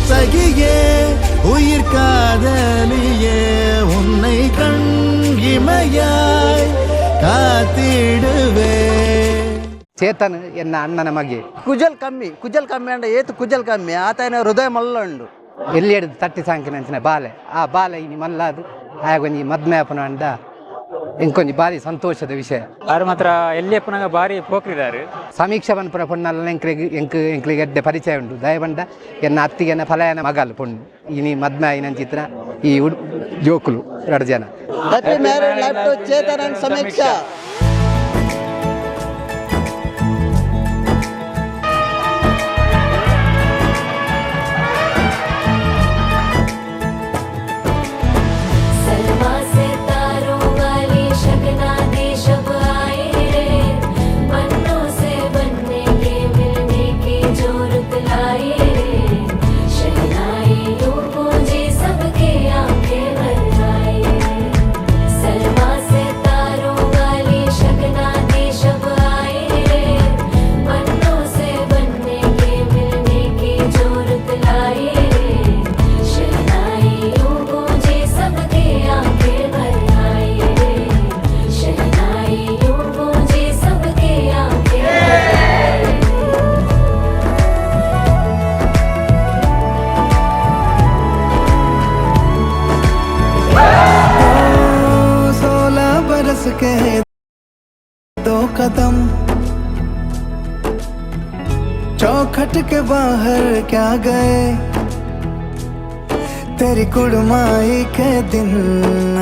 சகியே உயிர் காதலியே உன்னை கண் இமையாய் ಕಾತಿಡುವೆ. ಚೇತನ್ ಎನ್ನ ಅಣ್ಣನ ಮಗೆ ಕುಜಲ್ ಕಮ್ಮಿ ಅಂಡ ಏತು ಕುಜಲ್ ಕಮ್ಮಿ ಆತನ ಹೃದಯ ಮಲ್ಲ ಉಂಡು ಎಲ್ಲಿ ಹಿಡಿದು ತಟ್ಟಿ ಸಾಂಕಿನ ಬಾಲೆ ಆ ಬಾಲೆ ಇನಿ ಮಲ್ಲಾದು ಆಗೊಂಜಿ ಮದ್ಮೆಪನ ಅಂಡ ಇಂಕೊಂಜಿ ಬಾರಿ ಸಂತೋಷದ ವಿಷಯ. ಅವ್ರು ಮಾತ್ರ ಎಲ್ಲಿಯಪ್ಪನಾಗ ಬಾರಿ ಪೋಕ್ರಿದಾರು. ಸಮೀಕ್ಷೆ ಬನ್ಪುರ ಪೊಣ್ಣಲ್ಲ ಎಂಕ್ಲಿಗೆ ಎಡ್ಡೆ ಪರಿಚಯ ಉಂಟು ದಯಬಂಡ ಎನ್ನ ಅತ್ತಿಗೆನ ಫಲಯನ ಮಗಲ್ ಪೊಣ್ಣು ಇನಿ ಮದ್ಮೆ ಆಯ್ನ ಚಿತ್ರ ಈ ಜೋಕುಲು 2 ಜನ ಚೇತನ ಸಮೀಕ್ಷಾ. के 2 कदम चौखट के बाहर क्या गए तेरी कुड़माई के दिन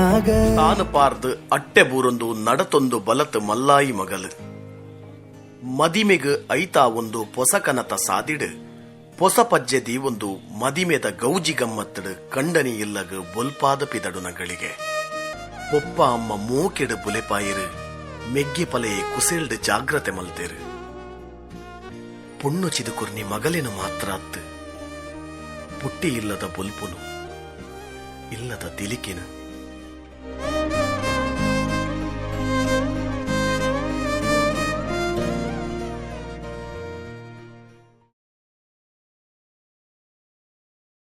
आ गए. ತಾನು ಪಾರ್ದು ಅಟ್ಟೆ ಬೂರೊಂದು ನಡತೊಂದು ಬಲತ್ ಮಲ್ಲಾಯಿ ಮಗಲು ಮದಿಮೆಗ್ ಐತಾ ಒಂದು ಪೊಸಕನತ ಸಾದಿಡು ಪೊಸ ಪಜ್ಜೆದಿ ಒಂದು ಮದಿಮೆದ ಗೌಜಿ ಗಮ್ಮತ್ತಡು ಕಂಡನಿ ಇಲ್ಲಗ ಬೊಲ್ಪಾದ ಪಿದಡುನಗಳಿಗೆ ಒಪ್ಪ ಅಮ್ಮ ಮೂಕೆಡು ಬುಲೆಪಾಯಿರು ಮೆಗ್ಗಿ ಪಲೆಯೇ ಕುಸೇಲ್ಡು ಜಾಗ್ರತೆ ಮಲ್ತೇರು ಪುಣ್ಣು ಚಿದುಕುರ್ನಿ ಮಗಲೇನು ಮಾತ್ರ ಅತ್ತು ಪುಟ್ಟಿ ಇಲ್ಲದ ಬೊಲ್ಪುನು ಇಲ್ಲದ ತಿಲಿಕಿನು.